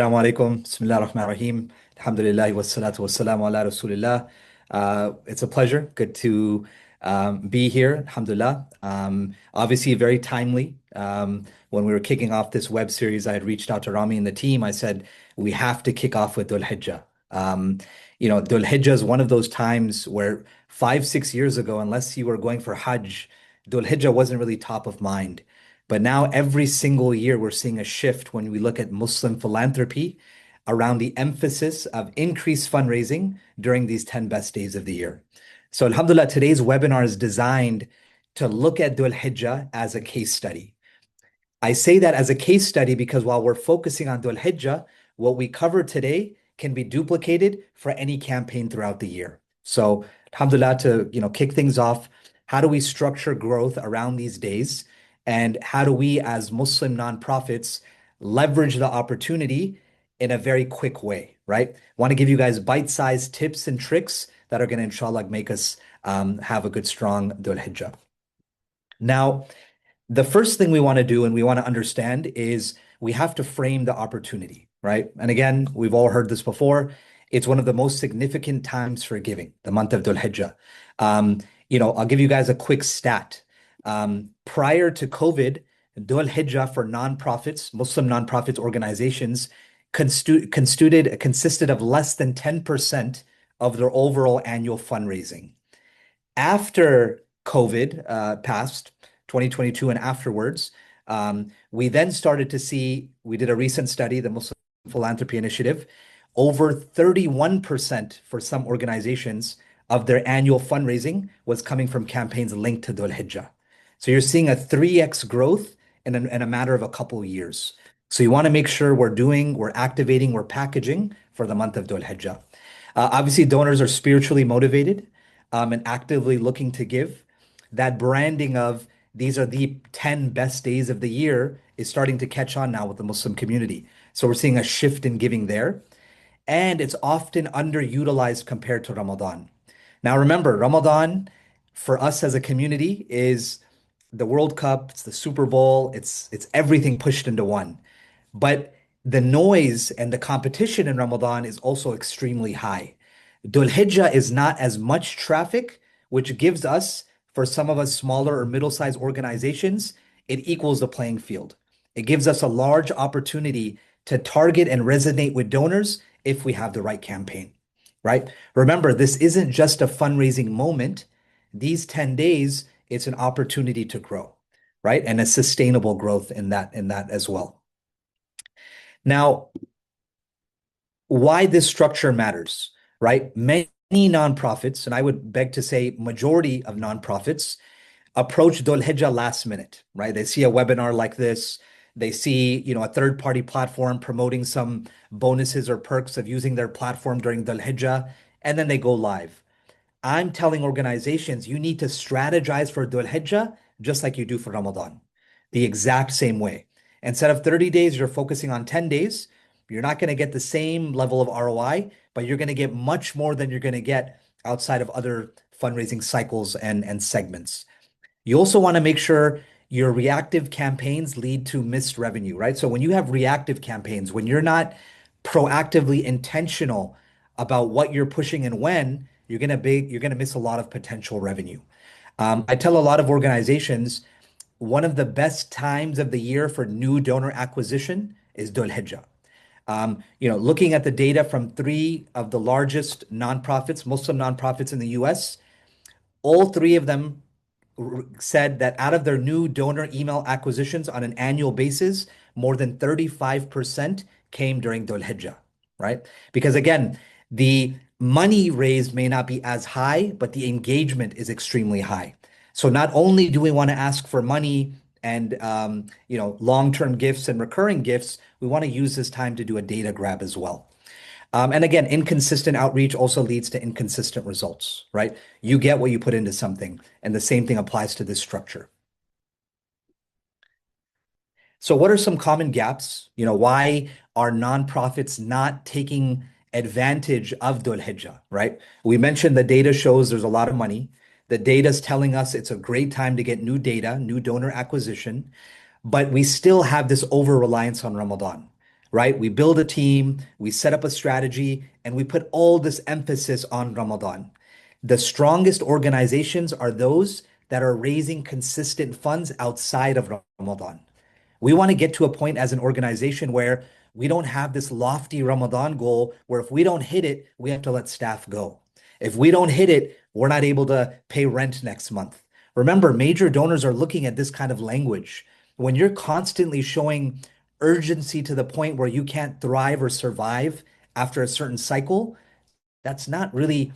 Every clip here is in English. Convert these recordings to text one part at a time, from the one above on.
Assalamu alaikum. Bismillah ar-Rahman ar-Rahim. Alhamdulillah wa salatu wa salamu ala Rasulillah. It's a pleasure. Good to be here. Alhamdulillah. Obviously, very timely. When we were kicking off this web series, I had reached out to Rami and the team. I said, we have to kick off with Dhul Hijjah. Dhul Hijjah is one of those times where 5, 6 years ago, unless you were going for Hajj, Dhul Hijjah wasn't really top of mind. But now every single year we're seeing a shift when we look at Muslim philanthropy around the emphasis of increased fundraising during these 10 best days of the year. So Alhamdulillah, today's webinar is designed to look at Dhul Hijjah as a case study. I say that as a case study because while we're focusing on Dhul Hijjah, what we cover today can be duplicated for any campaign throughout the year. So Alhamdulillah, to kick things off, how do we structure growth around these days? And how do we, as Muslim nonprofits, leverage the opportunity in a very quick way, right? Want to give you guys bite-sized tips and tricks that are going to, inshallah, make us have a good, strong Dhul Hijjah. Now, the first thing we want to do and we want to understand is we have to frame the opportunity, right? And again, we've all heard this before. It's one of the most significant times for giving, the month of Dhul Hijjah. I'll give you guys a quick stat. Prior to COVID, Dhul Hijjah for nonprofits, Muslim nonprofits organizations, consisted of less than 10% of their overall annual fundraising. After COVID passed, 2022 and afterwards, we then started to see, we did a recent study, the Muslim Philanthropy Initiative, over 31% for some organizations of their annual fundraising was coming from campaigns linked to Dhul Hijjah. So you're seeing a 3x growth in a matter of a couple of years. So you want to make sure we're activating, we're packaging for the month of Dhul Hijjah. Obviously, donors are spiritually motivated and actively looking to give. That branding of these are the 10 best days of the year is starting to catch on now with the Muslim community. So we're seeing a shift in giving there. And it's often underutilized compared to Ramadan. Now, remember, Ramadan for us as a community is the World Cup, it's the Super Bowl, it's everything pushed into one. But the noise and the competition in Ramadan is also extremely high. Dhul Hijjah is not as much traffic, which gives us, for some of us smaller or middle-sized organizations, it equals the playing field. It gives us a large opportunity to target and resonate with donors if we have the right campaign, right? Remember, this isn't just a fundraising moment. These 10 days, it's an opportunity to grow, right? And a sustainable growth in that as well. Now, why this structure matters, right? Many nonprofits, and I would beg to say majority of nonprofits, approach Dhul Hijjah last minute, right? They see a webinar like this. They see, a third-party platform promoting some bonuses or perks of using their platform during Dhul Hijjah, and then they go live. I'm telling organizations you need to strategize for Dhul Hijjah just like you do for Ramadan, the exact same way. Instead of 30 days, you're focusing on 10 days. You're not going to get the same level of ROI, but you're going to get much more than you're going to get outside of other fundraising cycles and segments. You also want to make sure your reactive campaigns lead to missed revenue, right? So when you have reactive campaigns, when you're not proactively intentional about what you're pushing and when, you're gonna miss a lot of potential revenue. I tell a lot of organizations, one of the best times of the year for new donor acquisition is Dhul Hijjah. Looking at the data from 3 of the largest nonprofits, Muslim nonprofits in the US, all 3 of them said that out of their new donor email acquisitions on an annual basis, more than 35% came during Dhul Hijjah, right? Because again, the money raised may not be as high, but the engagement is extremely high. So not only do we want to ask for money and long-term gifts and recurring gifts, we want to use this time to do a data grab as well. And again, inconsistent outreach also leads to inconsistent results, right? You get what you put into something, and the same thing applies to this structure. So what are some common gaps? Why are nonprofits not taking advantage of Dhul Hijjah, right? We mentioned the data shows there's a lot of money. The data is telling us it's a great time to get new data, new donor acquisition, but we still have this over-reliance on Ramadan. right? We build a team, we set up a strategy, and we put all this emphasis on Ramadan. The strongest organizations are those that are raising consistent funds outside of Ramadan. We want to get to a point as an organization where we don't have this lofty Ramadan goal where if we don't hit it, we have to let staff go. If we don't hit it, we're not able to pay rent next month. Remember, major donors are looking at this kind of language. When you're constantly showing urgency to the point where you can't thrive or survive after a certain cycle, that's not really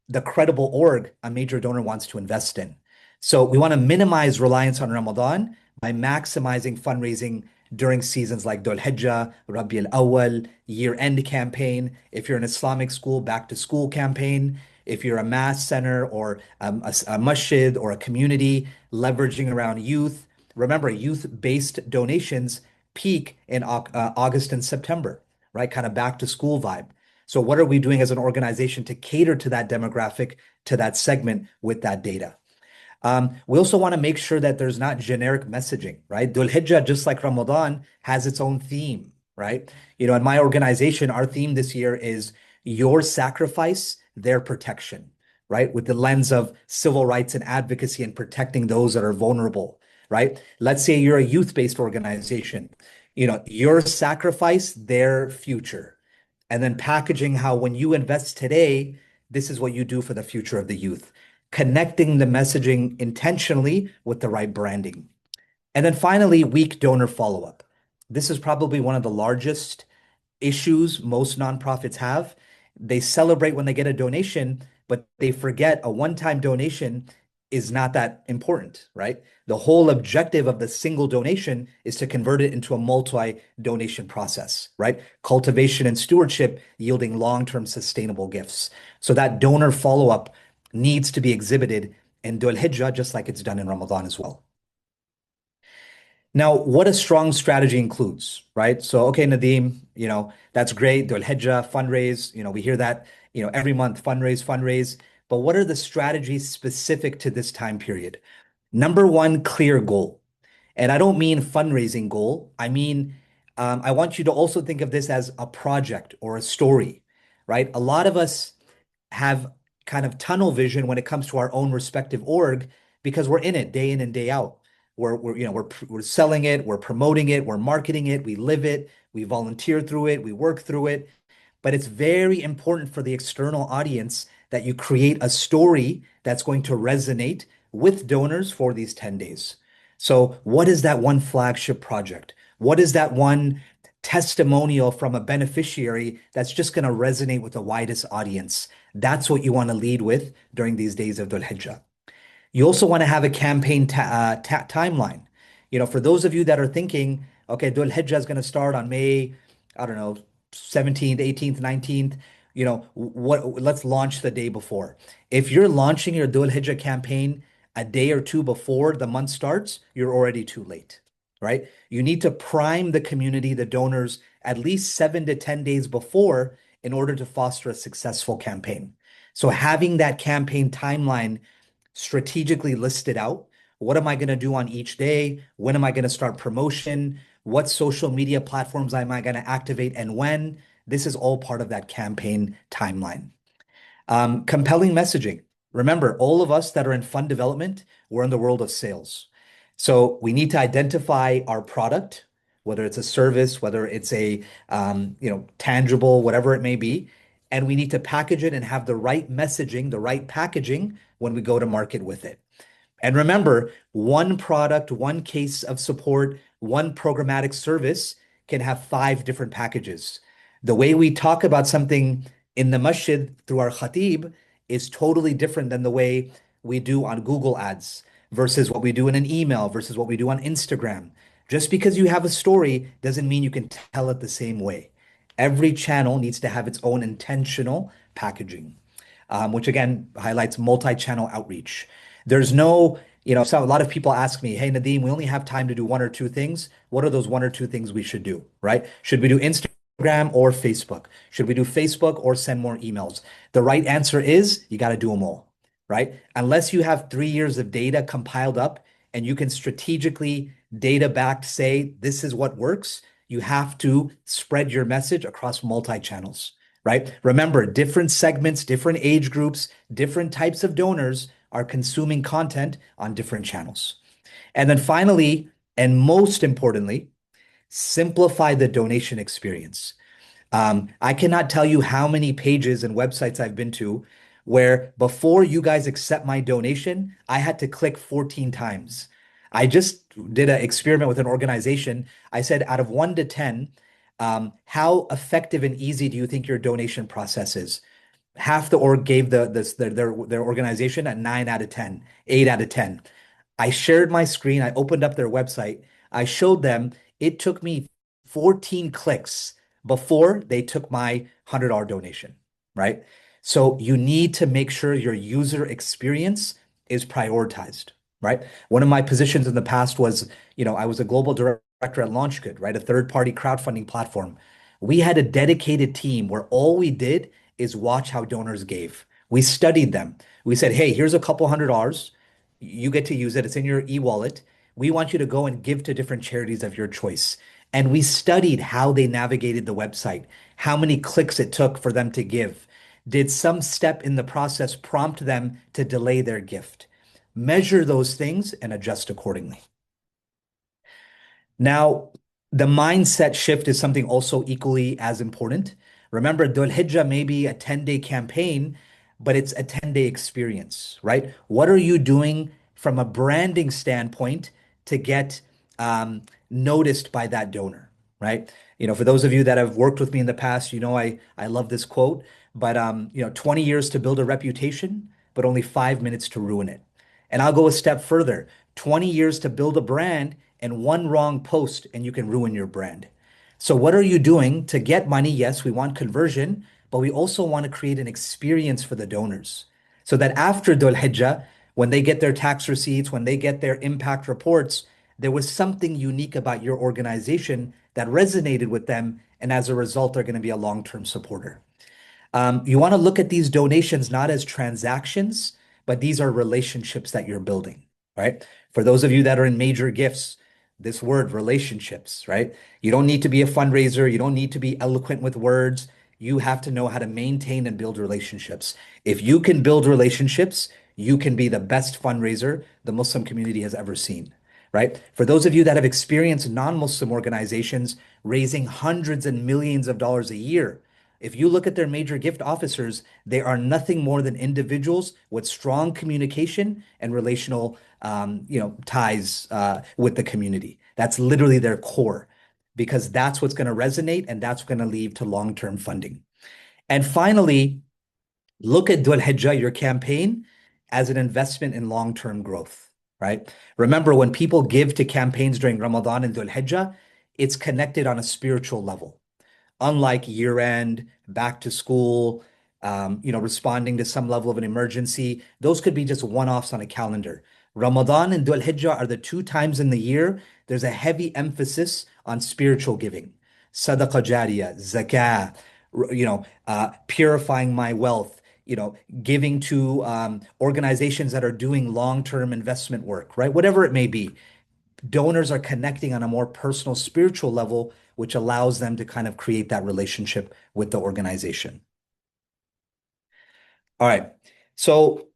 the credible org a major donor wants to invest in. So we want to minimize reliance on Ramadan by maximizing fundraising during seasons like Dhul Hijjah, Rabi al-Awwal, year-end campaign. If you're an Islamic school, back to school campaign. If you're a mass center or a masjid or a community leveraging around youth. Remember, youth-based donations peak in August and September, right? Kind of back to school vibe. So what are we doing as an organization to cater to that demographic, to that segment with that data? We also want to make sure that there's not generic messaging, right? Dhul Hijjah, just like Ramadan, has its own theme, right? In my organization, our theme this year is your sacrifice, their protection, right? With the lens of civil rights and advocacy and protecting those that are vulnerable, right? Let's say you're a youth-based organization, your sacrifice, their future. And then packaging how when you invest today, this is what you do for the future of the youth, connecting the messaging intentionally with the right branding. And then finally, weak donor follow-up. This is probably one of the largest issues most nonprofits have. They celebrate when they get a donation, but they forget a one-time donation is not that important, right? The whole objective of the single donation is to convert it into a multi-donation process, right? Cultivation and stewardship yielding long-term sustainable gifts. So that donor follow-up needs to be exhibited in Dhul Hijjah, just like it's done in Ramadan as well. Now, what a strong strategy includes, right? So, okay, Nadeem, that's great. Dhul Hijjah, fundraise, we hear that, every month, fundraise. But what are the strategies specific to this time period? Number one, clear goal. And I don't mean fundraising goal. I mean, I want you to also think of this as a project or a story, right? A lot of us have kind of tunnel vision when it comes to our own respective org because we're in it day in and day out. We're selling it, we're promoting it, we're marketing it, we live it, we volunteer through it, we work through it. But it's very important for the external audience that you create a story that's going to resonate with donors for these 10 days. So what is that one flagship project? What is that one testimonial from a beneficiary that's just going to resonate with the widest audience? That's what you want to lead with during these days of Dhul Hijjah. You also want to have a campaign timeline. For those of you that are thinking, okay, Dhul Hijjah is going to start on May, I don't know, 17th, 18th, 19th, let's launch the day before. If you're launching your Dhul Hijjah campaign a day or two before the month starts, you're already too late, right? You need to prime the community, the donors, at least 7 to 10 days before in order to foster a successful campaign. So having that campaign timeline strategically listed out. What am I going to do on each day? When am I going to start promotion? What social media platforms am I going to activate and when? This is all part of that campaign timeline. Compelling messaging. Remember, all of us that are in fund development, we're in the world of sales. So we need to identify our product, whether it's a service, whether it's a tangible, whatever it may be, and we need to package it and have the right messaging, the right packaging when we go to market with it. And remember, one product, one case of support, one programmatic service can have 5 different packages. The way we talk about something in the masjid through our khatib is totally different than the way we do on Google Ads versus what we do in an email versus what we do on Instagram. Just because you have a story doesn't mean you can tell it the same way. Every channel needs to have its own intentional packaging, which again highlights multi-channel outreach. There's no, so a lot of people ask me, hey, Nadeem, we only have time to do 1 or 2 things. What are those 1 or 2 things we should do, right? Should we do Instagram or Facebook? Should we do Facebook or send more emails? The right answer is you got to do them all, right? Unless you have 3 years of data compiled up and you can strategically data backed say this is what works, You have to spread your message across multi-channels, right? Remember, different segments, different age groups, different types of donors are consuming content on different channels. And then finally, and most importantly, simplify the donation experience. I cannot tell you how many pages and websites I've been to where before you guys accept my donation, I had to click 14 times. I just did an experiment with an organization. I said, out of 1 to 10, how effective and easy do you think your donation process is? Half the org gave their organization a 9 out of 10, 8 out of 10. I shared my screen, I opened up their website, I showed them it took me 14 clicks before they took my $100 donation, right? So you need to make sure your user experience is prioritized, right? One of my positions in the past was, I was a global director at LaunchGood, right? A third-party crowdfunding platform. We had a dedicated team where all we did is watch how donors gave. We studied them. We said, hey, here's a couple $100. You get to use it. It's in your e-wallet. We want you to go and give to different charities of your choice. And we studied how they navigated the website, how many clicks it took for them to give. Did some step in the process prompt them to delay their gift? Measure those things and adjust accordingly. Now, the mindset shift is something also equally as important. Remember, Dhul Hijjah may be a 10-day campaign, but it's a 10-day experience, right? What are you doing from a branding standpoint to get noticed by that donor, right? For those of you that have worked with me in the past, I love this quote, but 20 years to build a reputation, but only 5 minutes to ruin it. And I'll go a step further. 20 years to build a brand and one wrong post and you can ruin your brand. So what are you doing to get money? Yes, we want conversion, but we also want to create an experience for the donors so that after Dhul Hijjah, when they get their tax receipts, when they get their impact reports, there was something unique about your organization that resonated with them. And as a result, they're going to be a long-term supporter. You want to look at these donations not as transactions, but these are relationships that you're building, right? For those of you that are in major gifts, this word relationships, right? You don't need to be a fundraiser. You don't need to be eloquent with words. You have to know how to maintain and build relationships. If you can build relationships, you can be the best fundraiser the Muslim community has ever seen, right? For those of you that have experienced non-Muslim organizations raising hundreds and millions of dollars a year, if you look at their major gift officers, they are nothing more than individuals with strong communication and relational, ties with the community. That's literally their core, because that's what's going to resonate and that's going to lead to long-term funding. And finally, look at Dhul Hijjah, your campaign, as an investment in long-term growth, right? Remember, when people give to campaigns during Ramadan and Dhul Hijjah, it's connected on a spiritual level. Unlike year end, back to school, responding to some level of an emergency, those could be just one-offs on a calendar. Ramadan and Dhul Hijjah are the two times in the year there's a heavy emphasis on spiritual giving, sadaqah jariyah, zakah, purifying my wealth, giving to organizations that are doing long-term investment work, right? Whatever it may be, donors are connecting on a more personal, spiritual level, which allows them to kind of create that relationship with the organization. All right. So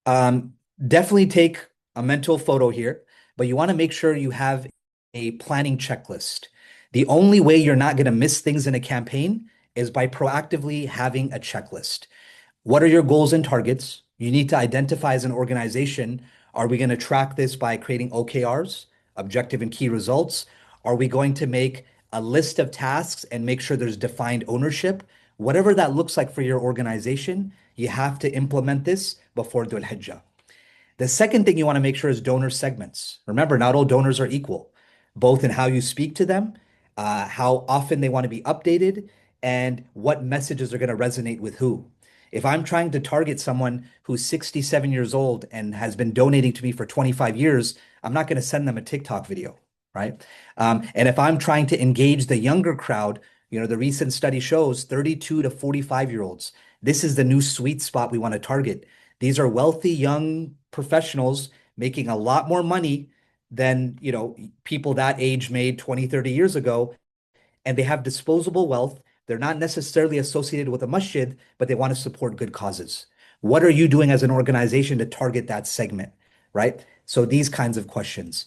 definitely take a mental photo here, but you want to make sure you have a planning checklist. The only way you're not going to miss things in a campaign is by proactively having a checklist. What are your goals and targets? You need to identify as an organization, are we going to track this by creating OKRs, objective and key results? Are we going to make a list of tasks and make sure there's defined ownership? Whatever that looks like for your organization, you have to implement this before Dhul Hijjah. The second thing you want to make sure is donor segments. Remember, not all donors are equal, both in how you speak to them, how often they want to be updated, and what messages are going to resonate with who. If I'm trying to target someone who's 67 years old and has been donating to me for 25 years, I'm not going to send them a TikTok video, right? And if I'm trying to engage the younger crowd, the recent study shows 32 to 45-year-olds. This is the new sweet spot we want to target. These are wealthy young professionals making a lot more money than, people that age made 20, 30 years ago. and they have disposable wealth. They're not necessarily associated with a masjid, but they want to support good causes. What are you doing as an organization to target that segment, right? So these kinds of questions.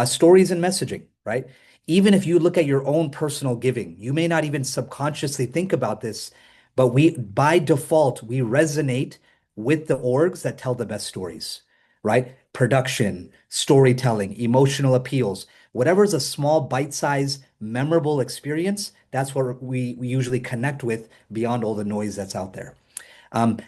Stories and messaging, right? Even if you look at your own personal giving, you may not even subconsciously think about this, but by default, we resonate with the orgs that tell the best stories, right? Production, storytelling, emotional appeals, whatever is a small bite-size memorable experience, that's what we usually connect with beyond all the noise that's out there.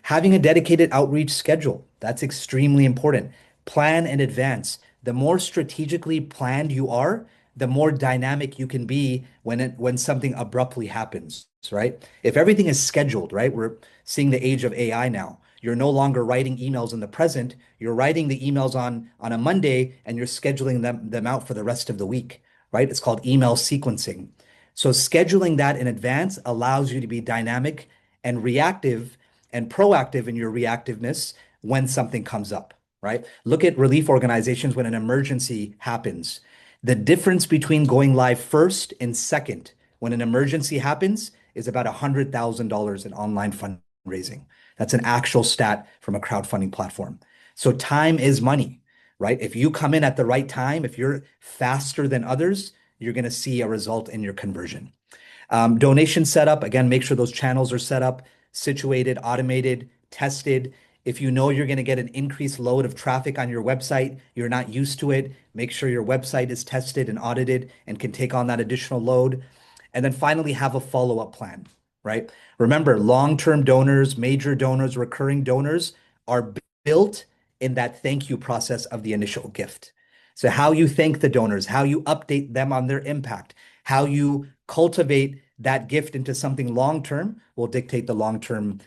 Having a dedicated outreach schedule, that's extremely important. Plan in advance. The more strategically planned you are, the more dynamic you can be when something abruptly happens, right? If everything is scheduled, right? We're seeing the age of AI now. You're no longer writing emails in the present. You're writing the emails on a Monday and you're scheduling them out for the rest of the week, right? It's called email sequencing. So scheduling that in advance allows you to be dynamic and reactive and proactive in your reactiveness when something comes up, right? Look at relief organizations when an emergency happens. The difference between going live first and second when an emergency happens is about $100,000 in online fundraising. That's an actual stat from a crowdfunding platform. So time is money, right? If you come in at the right time, if you're faster than others, you're going to see a result in your conversion. Donation setup, again, make sure those channels are set up, situated, automated, tested. If you know you're going to get an increased load of traffic on your website, you're not used to it, make sure your website is tested and audited and can take on that additional load. And then finally, have a follow-up plan, right? Remember, long-term donors, major donors, recurring donors are built in that thank you process of the initial gift. So how you thank the donors, how you update them on their impact, how you cultivate that gift into something long-term will dictate the long-term,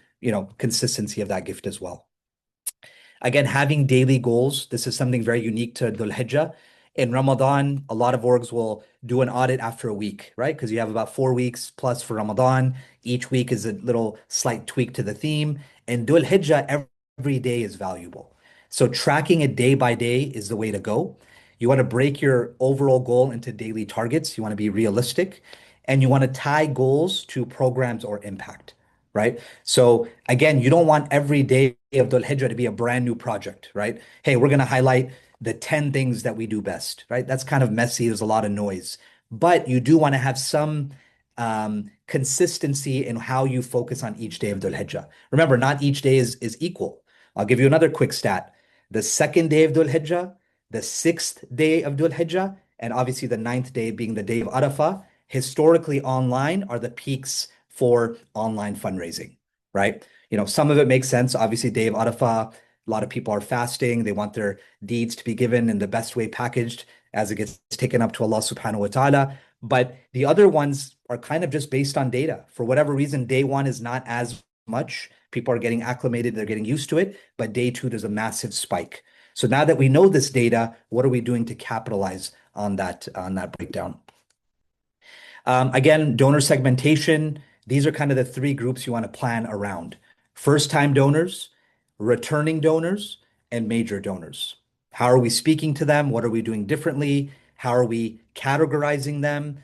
consistency of that gift as well. Again, having daily goals. This is something very unique to Dhul Hijjah. In Ramadan, a lot of orgs will do an audit after a week, right? Because you have about 4 weeks plus for Ramadan. Each week is a little slight tweak to the theme. In Dhul Hijjah, every day is valuable. So tracking it day by day is the way to go. You want to break your overall goal into daily targets. You want to be realistic, and you want to tie goals to programs or impact, right? So again, you don't want every day of Dhul Hijjah to be a brand new project, right? Hey, we're going to highlight the 10 things that we do best, right? That's kind of messy. There's a lot of noise, but you do want to have some consistency in how you focus on each day of Dhul Hijjah. Remember, not each day is equal. I'll give you another quick stat. The second day of Dhul Hijjah, the sixth day of Dhul Hijjah, and obviously the ninth day being the day of Arafah, historically online are the peaks for online fundraising, right? Some of it makes sense. Obviously, day of Arafah, a lot of people are fasting. They want their deeds to be given in the best way packaged as it gets taken up to Allah subhanahu wa ta'ala. But the other ones are kind of just based on data. For whatever reason, day one is not as much. People are getting acclimated, they're getting used to it. But day two, there's a massive spike. So now that we know this data, what are we doing to capitalize on that breakdown? Again, donor segmentation. These are kind of the three groups you want to plan around. First-time donors, returning donors, and major donors. How are we speaking to them? What are we doing differently? How are we categorizing them?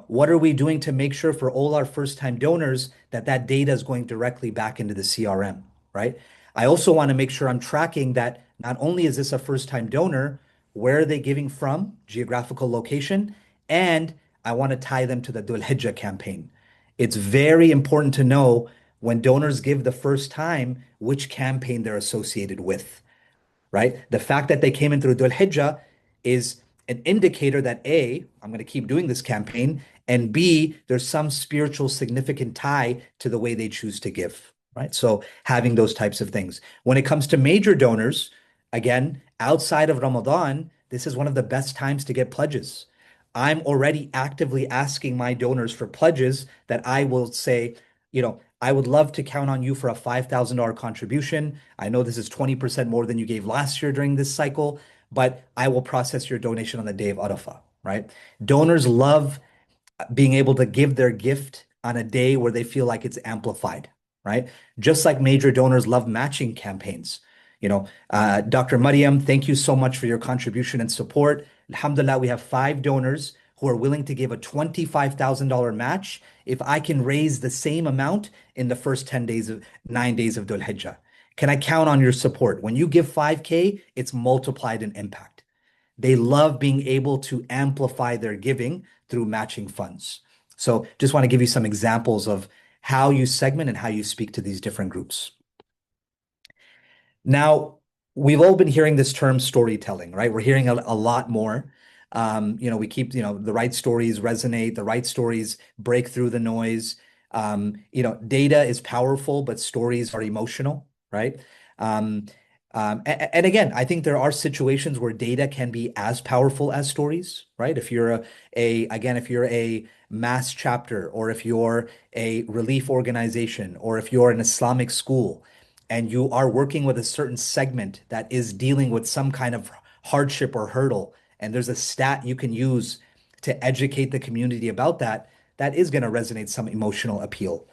What are we doing to make sure for all our first-time donors that data is going directly back into the CRM, right? I also want to make sure I'm tracking that not only is this a first-time donor, where are they giving from, geographical location, and I want to tie them to the Dhul Hijjah campaign. It's very important to know when donors give the first time, which campaign they're associated with, right? The fact that they came in through Dhul Hijjah is an indicator that A, I'm going to keep doing this campaign, and B, there's some spiritual significant tie to the way they choose to give, right? So having those types of things. When it comes to major donors, again, outside of Ramadan, this is one of the best times to get pledges. I'm already actively asking my donors for pledges that I will say, I would love to count on you for a $5,000 contribution. I know this is 20% more than you gave last year during this cycle, but I will process your donation on the day of Arafah, right? Donors love being able to give their gift on a day where they feel like it's amplified, right? Just like major donors love matching campaigns. Dr. Mariam, thank you so much for your contribution and support. Alhamdulillah, we have 5 donors who are willing to give a $25,000 match if I can raise the same amount in the first 9 days of Dhul Hijjah. Can I count on your support? When you give 5K, it's multiplied in impact. They love being able to amplify their giving through matching funds. So just want to give you some examples of how you segment and how you speak to these different groups. Now, we've all been hearing this term storytelling, right? We're hearing a lot more. We keep, the right stories resonate, the right stories break through the noise. Data is powerful, but stories are emotional, right? And again, I think there are situations where data can be as powerful as stories, right? If you're if you're a mass chapter, or if you're a relief organization, or if you're an Islamic school, and you are working with a certain segment that is dealing with some kind of hardship or hurdle, and there's a stat you can use to educate the community about that, that is going to resonate some emotional appeal.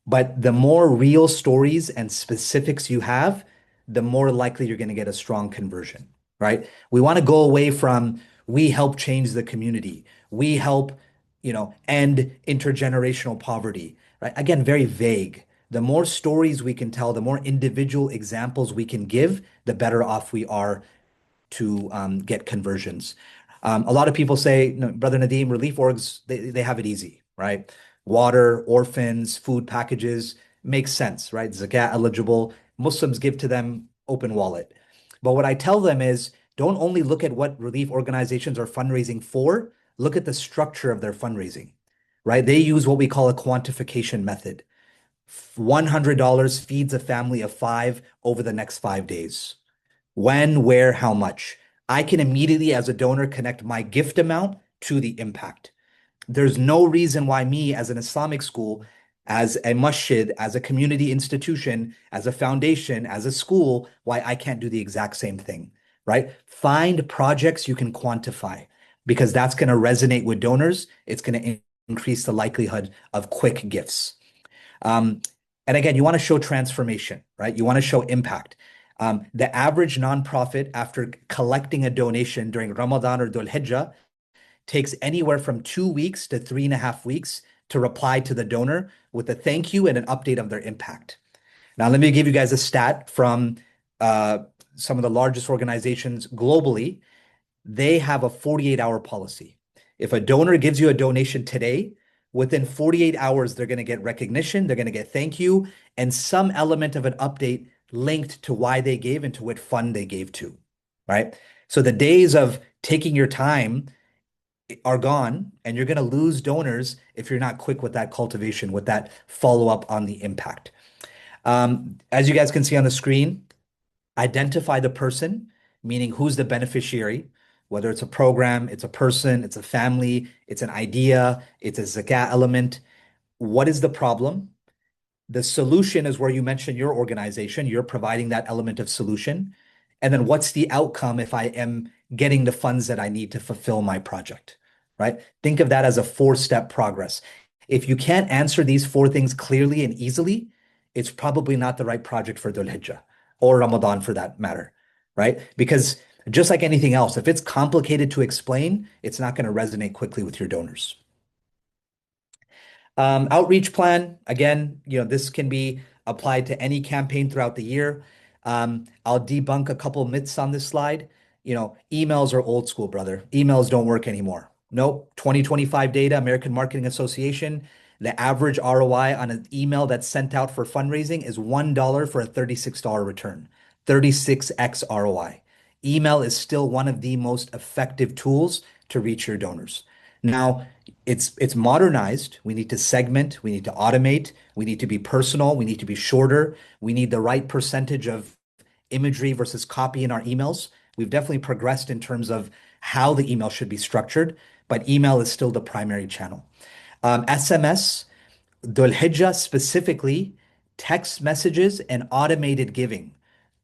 But the more real stories and specifics you have, the more likely you're going to get a strong conversion, right? We want to go away from we help change the community. We help, end intergenerational poverty, right? Again, very vague. The more stories we can tell, the more individual examples we can give, the better off we are to get conversions. A lot of people say, no, Brother Nadeem, relief orgs, they have it easy, right? Water, orphans, food packages, makes sense, right? Zakat eligible. Muslims give to them open wallet. But what I tell them is don't only look at what relief organizations are fundraising for, look at the structure of their fundraising, right? They use what we call a quantification method. $100 feeds a family of five over the next 5 days. When, where, how much? I can immediately, as a donor, connect my gift amount to the impact. There's no reason why me, as an Islamic school, as a masjid, as a community institution, as a foundation, as a school, why I can't do the exact same thing, right? Find projects you can quantify, because that's going to resonate with donors. It's going to increase the likelihood of quick gifts. And again, you want to show transformation, right? You want to show impact. The average nonprofit, after collecting a donation during Ramadan or Dhul Hijjah, takes anywhere from 2 weeks to 3.5 weeks to reply to the donor with a thank you and an update of their impact. Now, let me give you guys a stat from some of the largest organizations globally. They have a 48-hour policy. If a donor gives you a donation today, within 48 hours, they're going to get recognition, they're going to get thank you, and some element of an update linked to why they gave and to what fund they gave to, right? So the days of taking your time are gone, and you're going to lose donors if you're not quick with that cultivation, with that follow-up on the impact. As you guys can see on the screen, identify the person, meaning who's the beneficiary, whether it's a program, it's a person, it's a family, it's an idea, it's a zakat element. What is the problem? The solution is where you mention your organization, you're providing that element of solution. And then what's the outcome if I am getting the funds that I need to fulfill my project, right? Think of that as a 4-step progress. If you can't answer these 4 things clearly and easily, it's probably not the right project for Dhul Hijjah or Ramadan for that matter, right? Because just like anything else, if it's complicated to explain, it's not going to resonate quickly with your donors. Outreach plan, again, this can be applied to any campaign throughout the year. I'll debunk a couple myths on this slide. Emails are old school, brother. Emails don't work anymore. Nope. 2025 data, American Marketing Association, the average ROI on an email that's sent out for fundraising is $1 for a $36 return, 36x ROI. Email is still one of the most effective tools to reach your donors. Now, it's modernized. We need to segment, we need to automate, we need to be personal, we need to be shorter, we need the right percentage of imagery versus copy in our emails. We've definitely progressed in terms of how the email should be structured, but email is still the primary channel. SMS, Dhul Hijjah specifically, text messages and automated giving.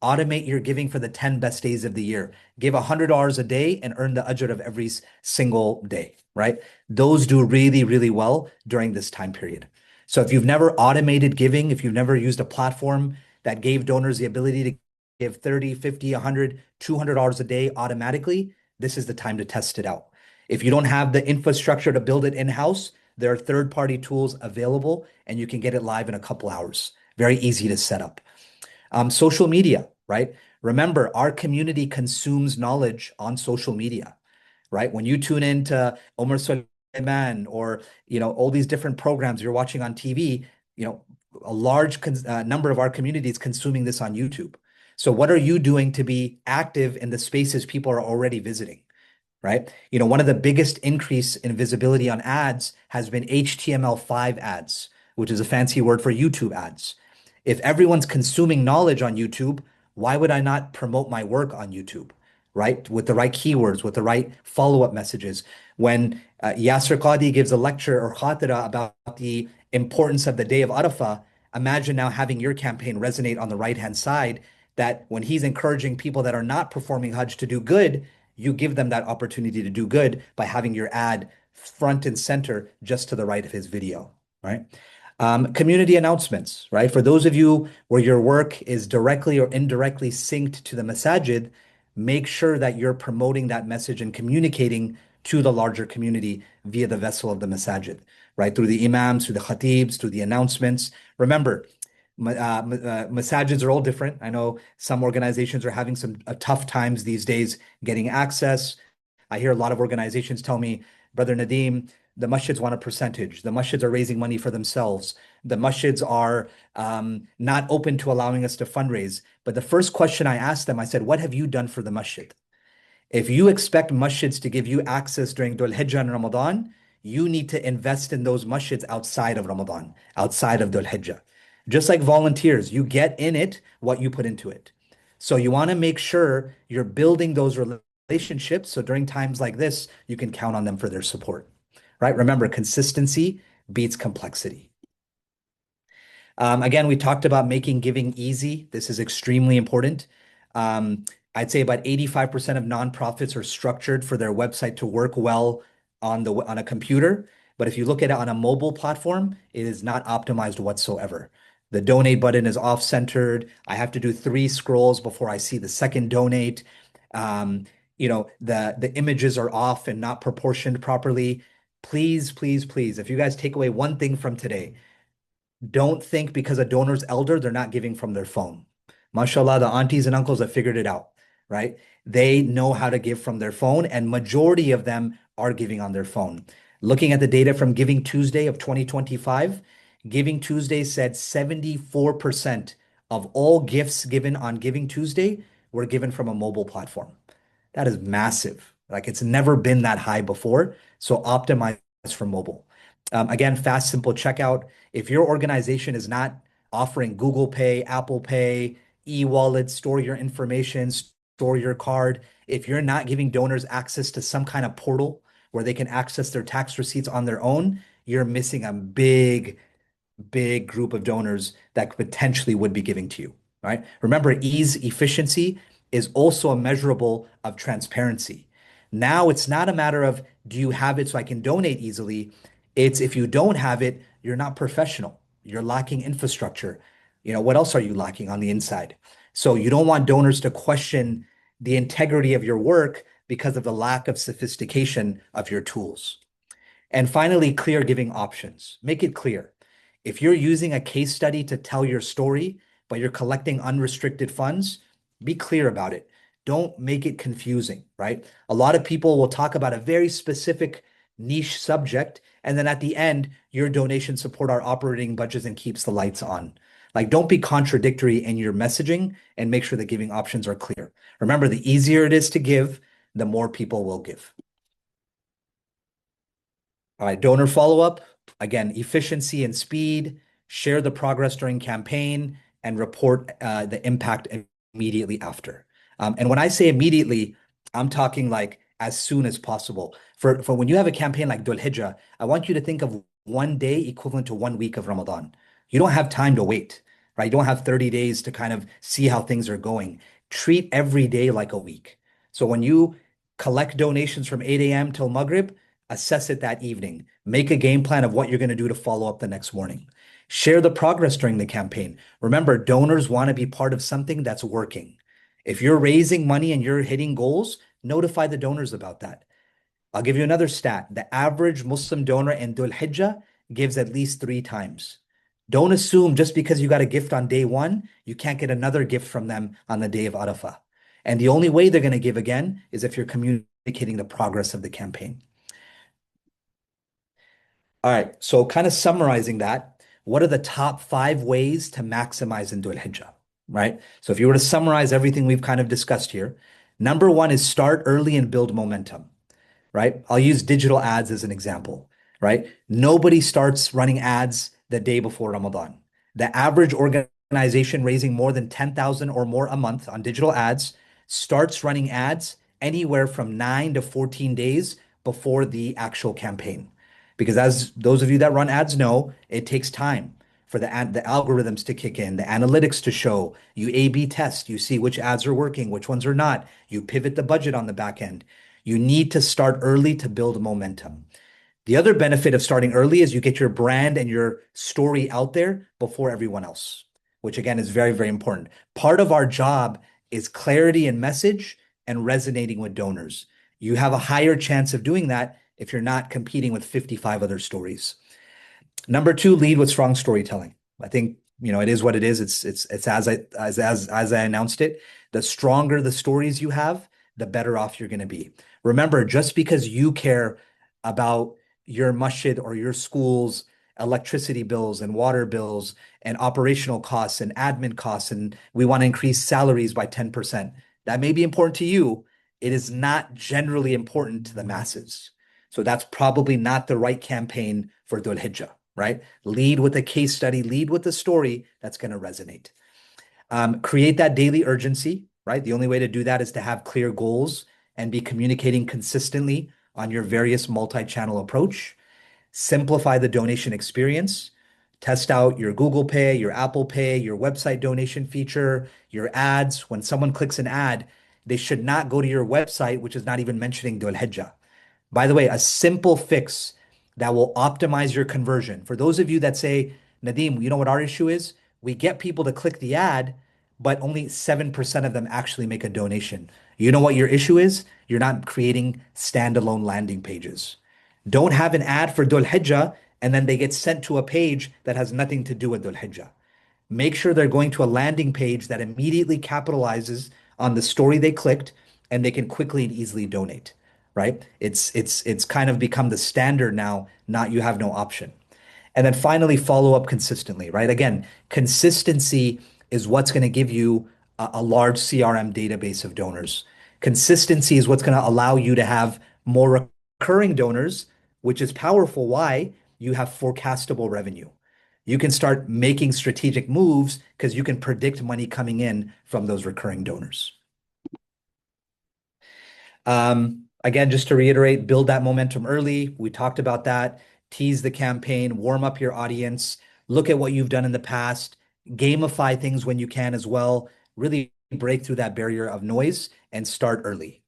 Automate your giving for the 10 best days of the year. Give $100 a day and earn the ajr of every single day, right? Those do really, really well during this time period. So if you've never automated giving, if you've never used a platform that gave donors the ability to give 30, 50, 100, $200 a day automatically, this is the time to test it out. If you don't have the infrastructure to build it in-house, there are third-party tools available, and you can get it live in a couple hours. Very easy to set up. Social media, right? Remember, our community consumes knowledge on social media, right? When you tune into Omar Suleiman or all these different programs you're watching on TV, you know a large number of our community is consuming this on YouTube. So what are you doing to be active in the spaces people are already visiting? Right? One of the biggest increase in visibility on ads has been HTML5 ads, which is a fancy word for YouTube ads. If everyone's consuming knowledge on YouTube, why would I not promote my work on YouTube, right? With the right keywords, with the right follow-up messages. When Yasser Qadi gives a lecture or khatira about the importance of the day of Arafah, imagine now having your campaign resonate on the right-hand side, that when he's encouraging people that are not performing Hajj to do good, you give them that opportunity to do good by having your ad front and center just to the right of his video, right? Community announcements, right? For those of you where your work is directly or indirectly synced to the masajid, make sure that you're promoting that message and communicating to the larger community via the vessel of the masajid, right? Through the imams, through the khatibs, through the announcements. Remember, masajids are all different. I know some organizations are having some tough times these days getting access. I hear a lot of organizations tell me, Brother Nadeem, the masjids want a percentage. The masjids are raising money for themselves. The masjids are not open to allowing us to fundraise. But the first question I asked them, I said, what have you done for the masjid? If you expect masjids to give you access during Dhul Hijjah and Ramadan, you need to invest in those masjids outside of Ramadan, outside of Dhul Hijjah. Just like volunteers, you get in it what you put into it. So you want to make sure you're building those relationships so during times like this, you can count on them for their support, right? Remember, consistency beats complexity. Again, we talked about making giving easy. This is extremely important. I'd say about 85% of nonprofits are structured for their website to work well on a computer. But if you look at it on a mobile platform, it is not optimized whatsoever. The donate button is off-centered. I have to do 3 scrolls before I see the second donate. The images are off and not proportioned properly. Please, please, please, if you guys take away one thing from today, don't think because a donor's elder, they're not giving from their phone. MashaAllah, the aunties and uncles have figured it out, right? They know how to give from their phone, and majority of them are giving on their phone. Looking at the data from Giving Tuesday of 2025, Giving Tuesday said 74% of all gifts given on Giving Tuesday were given from a mobile platform. That is massive. Like, it's never been that high before. So optimize for mobile. Again, fast, simple checkout. If your organization is not offering Google Pay, Apple Pay, e-wallet, store your information, store your card, if you're not giving donors access to some kind of portal where they can access their tax receipts on their own, you're missing a big, big group of donors that potentially would be giving to you, right? Remember, ease, efficiency is also a measurable of transparency. Now it's not a matter of, do you have it so I can donate easily? It's, if you don't have it, you're not professional. You're lacking infrastructure. What else are you lacking on the inside? So you don't want donors to question the integrity of your work because of the lack of sophistication of your tools. And finally, clear giving options. Make it clear. If you're using a case study to tell your story, but you're collecting unrestricted funds, be clear about it. Don't make it confusing, right? A lot of people will talk about a very specific niche subject, and then at the end, your donations support our operating budgets and keeps the lights on. Like, don't be contradictory in your messaging, and make sure the giving options are clear. Remember, the easier it is to give, the more people will give. All right, donor follow-up. Again, efficiency and speed, share the progress during campaign, and report the impact immediately after. And when I say immediately, I'm talking like as soon as possible. For when you have a campaign like Dhul Hijjah, I want you to think of one day equivalent to 1 week of Ramadan. You don't have time to wait, right? You don't have 30 days to kind of see how things are going. Treat every day like a week. So when you collect donations from 8 a.m. till Maghrib, assess it that evening. Make a game plan of what you're going to do to follow up the next morning. Share the progress during the campaign. Remember, donors want to be part of something that's working. If you're raising money and you're hitting goals, notify the donors about that. I'll give you another stat. The average Muslim donor in Dhul Hijjah gives at least 3 times. Don't assume just because you got a gift on day one, you can't get another gift from them on the day of Arafah. And the only way they're going to give again is if you're communicating the progress of the campaign. All right, so kind of summarizing that, what are the top 5 ways to maximize in Dhul Hijjah, right? So if you were to summarize everything we've kind of discussed here, number one is start early and build momentum, right? I'll use digital ads as an example, right? Nobody starts running ads the day before Ramadan. The average organization raising more than 10,000 or more a month on digital ads starts running ads anywhere from 9 to 14 days before the actual campaign. Because as those of you that run ads know, it takes time for the algorithms to kick in, the analytics to show. You A/B test, you see which ads are working, which ones are not. You pivot the budget on the back end. You need to start early to build momentum. The other benefit of starting early is you get your brand and your story out there before everyone else, which again is very, very important. Part of our job is clarity and message and resonating with donors. You have a higher chance of doing that if you're not competing with 55 other stories. Number two, lead with strong storytelling. I think, it is what it is. It's as I announced it. The stronger the stories you have, the better off you're going to be. Remember, just because you care about your masjid or your school's electricity bills and water bills and operational costs and admin costs, and we want to increase salaries by 10%, that may be important to you. It is not generally important to the masses. So that's probably not the right campaign for Dhul Hijjah, right? Lead with a case study, lead with a story that's going to resonate. Create that daily urgency, right? The only way to do that is to have clear goals and be communicating consistently on your various multi-channel approach. Simplify the donation experience. Test out your Google Pay, your Apple Pay, your website donation feature, your ads. When someone clicks an ad, they should not go to your website, which is not even mentioning Dhul Hijjah. By the way, a simple fix that will optimize your conversion. For those of you that say, Nadeem, you know what our issue is? We get people to click the ad, but only 7% of them actually make a donation. You know what your issue is? You're not creating standalone landing pages. Don't have an ad for Dhul Hijjah and then they get sent to a page that has nothing to do with Dhul Hijjah. Make sure they're going to a landing page that immediately capitalizes on the story they clicked and they can quickly and easily donate, right? It's kind of become the standard now, not you have no option. And then finally, follow up consistently, right? Again, consistency is what's going to give you a large CRM database of donors. Consistency is what's going to allow you to have more recurring donors, which is powerful. Why? You have forecastable revenue. You can start making strategic moves because you can predict money coming in from those recurring donors. Again, just to reiterate, build that momentum early. We talked about that. Tease the campaign, warm up your audience, look at what you've done in the past, gamify things when you can as well. Really break through that barrier of noise and start early.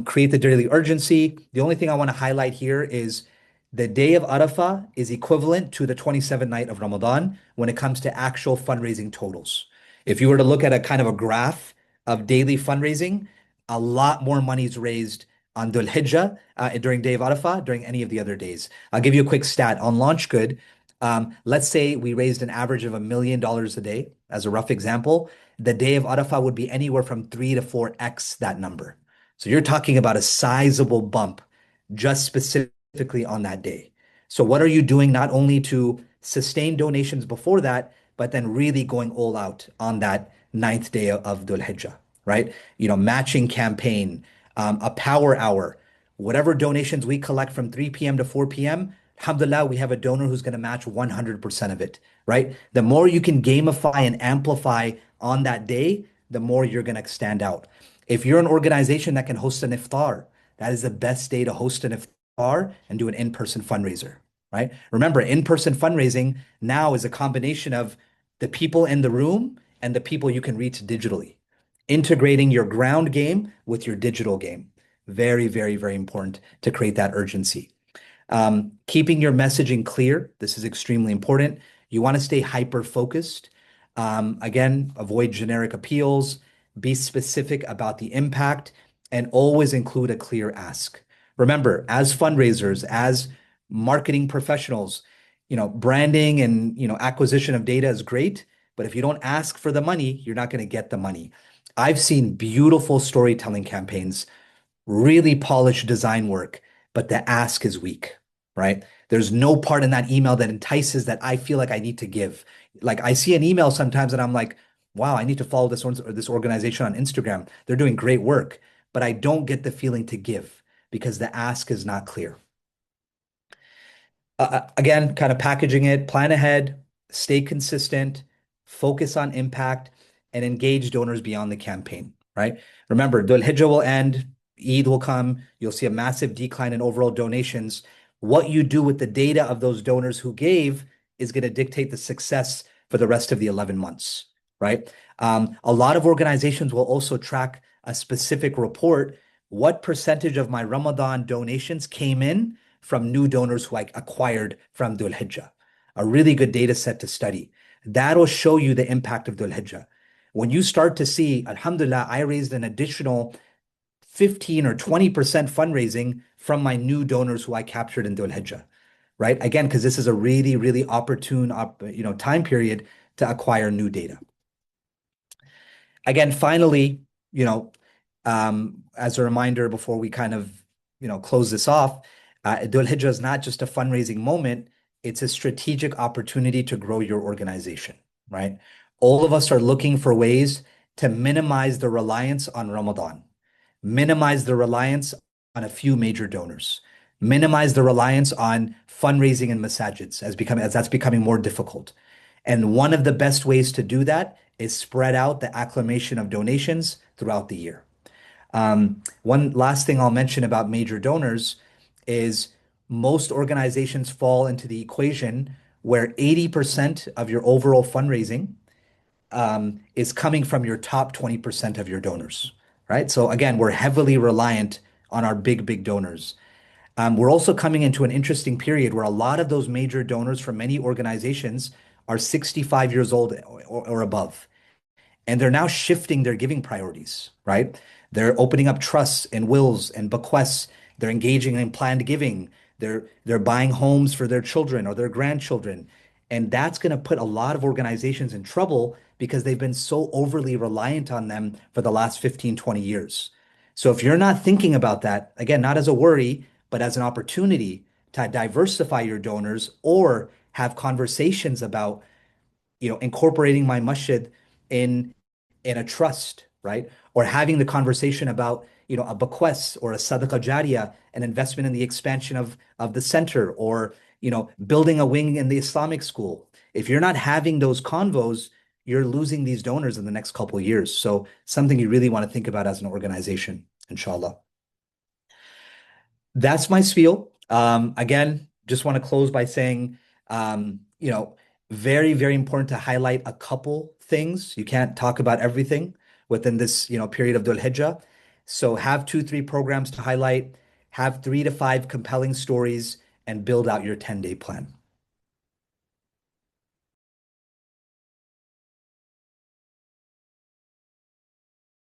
Create the daily urgency. The only thing I want to highlight here is the day of Arafah is equivalent to the 27th night of Ramadan when it comes to actual fundraising totals. If you were to look at a kind of a graph of daily fundraising, a lot more money is raised on Dhul Hijjah during day of Arafah during any of the other days. I'll give you a quick stat on LaunchGood. Let's say we raised an average of $1 million a day as a rough example. The day of Arafah would be anywhere from 3 to 4x that number. So you're talking about a sizable bump just specifically on that day. So what are you doing not only to sustain donations before that, but then really going all out on that 9th day of Dhul Hijjah, right? Matching campaign, a power hour, whatever donations we collect from 3 p.m. to 4 p.m., alhamdulillah, we have a donor who's going to match 100% of it, right? The more you can gamify and amplify on that day, the more you're going to stand out. If you're an organization that can host an iftar, that is the best day to host an iftar and do an in-person fundraiser, right? Remember, in-person fundraising now is a combination of the people in the room and the people you can reach digitally. Integrating your ground game with your digital game. Very, very, very important to create that urgency. Keeping your messaging clear. This is extremely important. You want to stay hyper-focused. Again, avoid generic appeals. Be specific about the impact and always include a clear ask. Remember, as fundraisers, as marketing professionals, branding and, acquisition of data is great, but if you don't ask for the money, you're not going to get the money. I've seen beautiful storytelling campaigns, really polished design work, but the ask is weak, right? There's no part in that email that entices that I feel like I need to give. Like I see an email sometimes and I'm like, wow, I need to follow this organization on Instagram. They're doing great work, but I don't get the feeling to give because the ask is not clear. Again, kind of packaging it, plan ahead, stay consistent, focus on impact, and engage donors beyond the campaign, right? Remember, Dhul Hijjah will end, Eid will come, you'll see a massive decline in overall donations. What you do with the data of those donors who gave is going to dictate the success for the rest of the 11 months, right? A lot of organizations will also track a specific report. What percentage of my Ramadan donations came in from new donors who I acquired from Dhul Hijjah? A really good data set to study. That'll show you the impact of Dhul Hijjah. When you start to see, Alhamdulillah, I raised an additional 15 or 20% fundraising from my new donors who I captured in Dhul Hijjah, right? Again, because this is a really, really opportune, time period to acquire new data. Again, finally, as a reminder before we kind of, close this off, Dhul Hijjah is not just a fundraising moment, it's a strategic opportunity to grow your organization, right? All of us are looking for ways to minimize the reliance on Ramadan, minimize the reliance on a few major donors, minimize the reliance on fundraising in masajids as that's becoming more difficult. And one of the best ways to do that is spread out the acclamation of donations throughout the year. One last thing I'll mention about major donors is most organizations fall into the equation where 80% of your overall fundraising is coming from your top 20% of your donors, right? So again, we're heavily reliant on our big, big donors. We're also coming into an interesting period where a lot of those major donors from many organizations are 65 years old or above. And they're now shifting their giving priorities, right? They're opening up trusts and wills and bequests. They're engaging in planned giving. They're buying homes for their children or their grandchildren. And that's going to put a lot of organizations in trouble because they've been so overly reliant on them for the last 15, 20 years. So if you're not thinking about that, again, not as a worry, but as an opportunity to diversify your donors or have conversations about, incorporating my masjid in a trust, right? Or having the conversation about, a bequest or a sadaqah jariyah, an investment in the expansion of the center, or, building a wing in the Islamic school. If you're not having those convos, you're losing these donors in the next couple of years. So something you really want to think about as an organization, inshallah. That's my spiel. Again, just want to close by saying, very, very important to highlight a couple things. You can't talk about everything within this, period of Dhul Hijjah. So have 2, 3 programs to highlight, have 3 to 5 compelling stories, and build out your 10-day plan.